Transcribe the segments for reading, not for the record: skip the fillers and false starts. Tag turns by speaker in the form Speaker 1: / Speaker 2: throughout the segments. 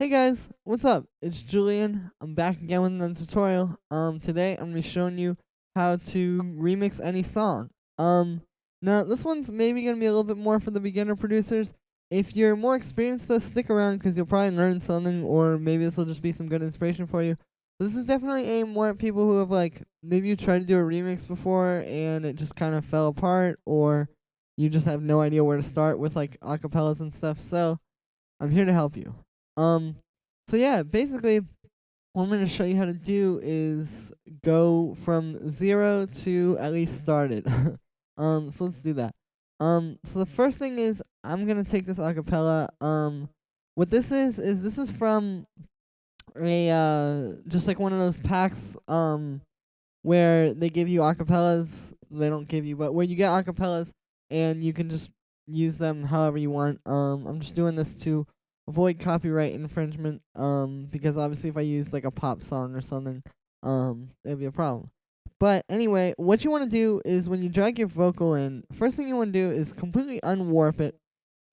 Speaker 1: Hey guys, what's up? It's Julian. I'm back again with another tutorial. Today I'm gonna be showing you how to remix any song. Now this one's maybe gonna be a little bit more for the beginner producers. If you're more experienced, though, stick around because you'll probably learn something, or maybe this will just be some good inspiration for you. This is definitely aimed more at people who have maybe you tried to do a remix before and it just kind of fell apart, or you just have no idea where to start with like acapellas and stuff. So I'm here to help you. Um, so yeah, basically, what I'm going to show you how to do is go from zero to at least started. So let's do that. So the first thing is I'm gonna take this acapella. What this is from a just like one of those packs where they give you acapellas. They don't give you, but where you get acapellas and you can just use them however you want. I'm just doing this to avoid copyright infringement. Because obviously if I use like a pop song or something, it'd be a problem. But anyway, what you want to do is when you drag your vocal in, first thing you want to do is completely unwarp it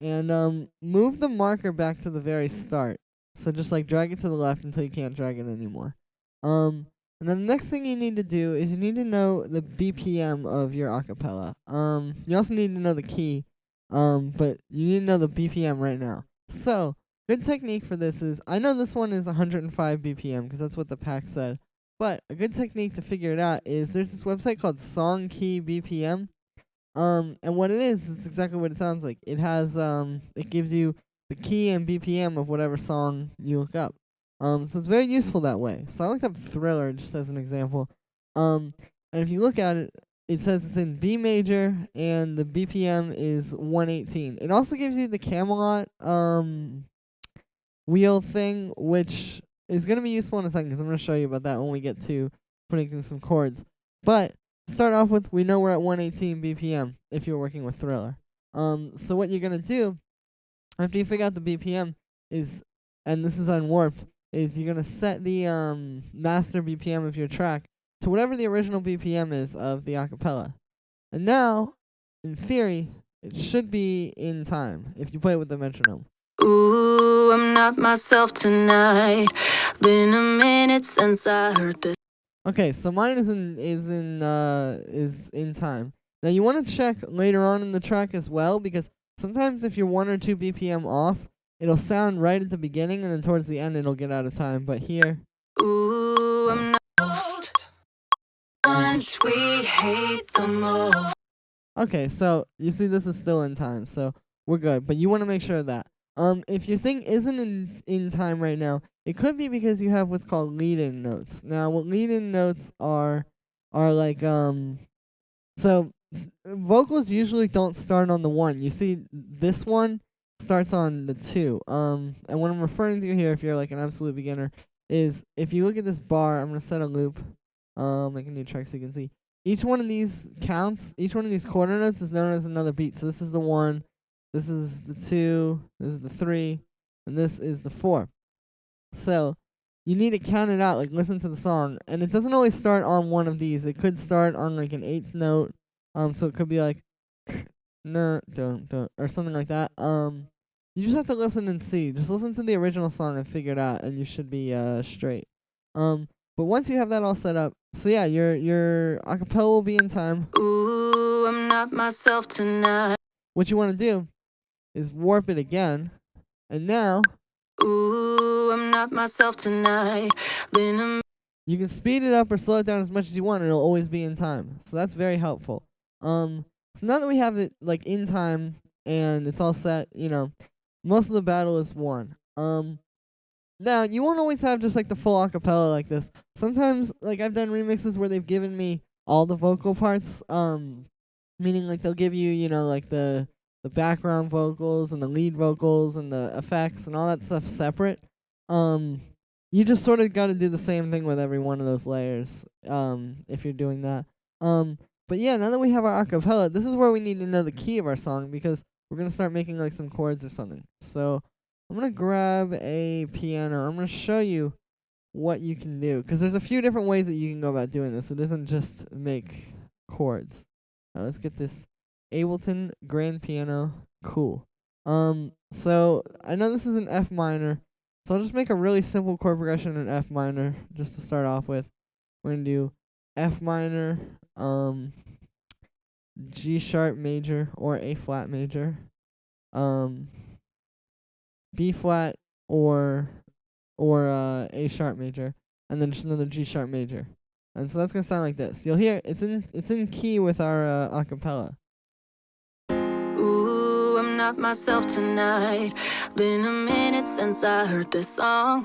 Speaker 1: and move the marker back to the very start. So just like drag it to the left until you can't drag it anymore. And then the next thing you need to do is you need to know the BPM of your acapella. You also need to know the key. But you need to know the BPM right now. So, good technique for this is I know this one is 105 BPM because that's what the pack said. But a good technique to figure it out is there's this website called Song Key BPM. And what it is, it's exactly what it sounds like. It has it gives you the key and BPM of whatever song you look up. So it's very useful that way. So I looked up Thriller just as an example. And if you look at it, it says it's in B major and the BPM is 118. It also gives you the Camelot wheel thing, which is going to be useful in a second because I'm going to show you about that when we get to putting in some chords. But to start off with, we know we're at 118 BPM if you're working with Thriller. So what you're going to do after you figure out the BPM is, and this is unwarped, is you're going to set the master BPM of your track to whatever the original BPM is of the acapella. And now, in theory, it should be in time if you play it with the metronome.
Speaker 2: Ooh, I'm not myself tonight. Been a minute since I heard this.
Speaker 1: Okay, so mine is in time. Now you want to check later on in the track as well because sometimes if you're 1 or 2 BPM off, it'll sound right at the beginning and then towards the end it'll get out of time. But here,
Speaker 2: Ooh, I'm not most. Once we hate the most.
Speaker 1: okay, so you see this is still in time, so we're good. But you want to make sure of that. If your thing isn't in time right now, it could be because you have what's called lead-in notes. Now, what lead-in notes are like so vocals usually don't start on the 1. You see, this one starts on the 2. And what I'm referring to here, if you're like an absolute beginner, is if you look at this bar, I'm gonna set a loop, make a new track so you can see. Each one of these counts, each one of these quarter notes is known as another beat. So this is the 1, this is the 2, this is the 3, and this is the 4. So you need to count it out, like listen to the song, and it doesn't always start on one of these. It could start on like an 8th note, so it could be like no, don't, or something like that. You just have to listen and see. Just listen to the original song and figure it out, and you should be straight. But once you have that all set up, so yeah, your acapella will be in time.
Speaker 2: Ooh, I'm not myself tonight.
Speaker 1: What you want to do is warp it again, and now
Speaker 2: Ooh, I'm not myself tonight. Been a
Speaker 1: you can speed it up or slow it down as much as you want, and it'll always be in time. So that's very helpful. So now that we have it like in time and it's all set, most of the battle is won. Now you won't always have just like the full acapella like this. Sometimes, like I've done remixes where they've given me all the vocal parts. Meaning like they'll give you, like the background vocals and the lead vocals and the effects and all that stuff separate. You just sort of got to do the same thing with every one of those layers. If you're doing that. But yeah, now that we have our acapella, this is where we need to know the key of our song because we're gonna start making like some chords or something. So I'm gonna grab a piano. I'm gonna show you what you can do because there's a few different ways that you can go about doing this. It isn't just make chords. Now let's get this Ableton grand piano. Cool. So I know this is an F minor. So I'll just make a really simple chord progression in F minor just to start off with. We're gonna do F minor, G sharp major or A flat major, B flat or A sharp major, and then just another G sharp major. And so that's gonna sound like this. You'll hear it's in key with our acapella.
Speaker 2: Ooh, I'm not myself tonight. Been a minute since I heard this song.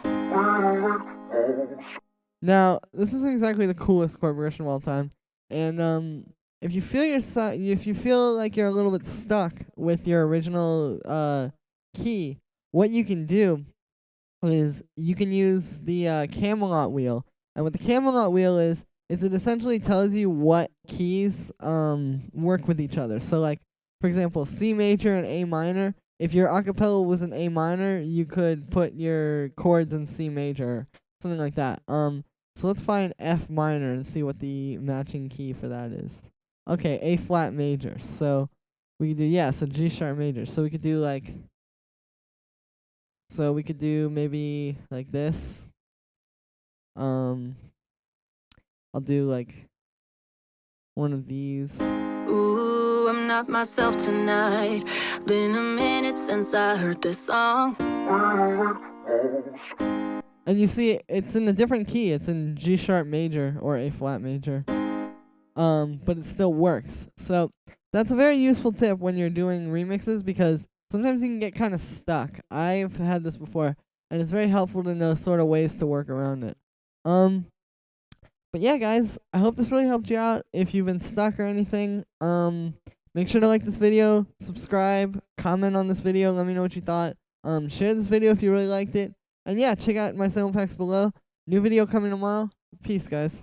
Speaker 1: Now, this isn't exactly the coolest chord progression of all time, and if you feel like you're a little bit stuck with your original key, what you can do is you can use the Camelot wheel. And what the Camelot wheel is it essentially tells you what keys work with each other. So like, for example, C major and A minor. If your acapella was in A minor, you could put your chords in C major, something like that. So let's find F minor and see what the matching key for that is. Okay, A flat major. So we could do so G sharp major. So we could do maybe like this. I'll do like one of these.
Speaker 2: Ooh, I'm not myself tonight. Been a minute since I heard this song.
Speaker 1: And you see, it's in a different key. It's in G sharp major or A flat major. But it still works. So that's a very useful tip when you're doing remixes because sometimes you can get kind of stuck. I've had this before, and it's very helpful to know sort of ways to work around it. But yeah, guys, I hope this really helped you out. If you've been stuck or anything, make sure to like this video, subscribe, comment on this video, let me know what you thought. Share this video if you really liked it. And yeah, check out my sample packs below. New video coming tomorrow. Peace, guys.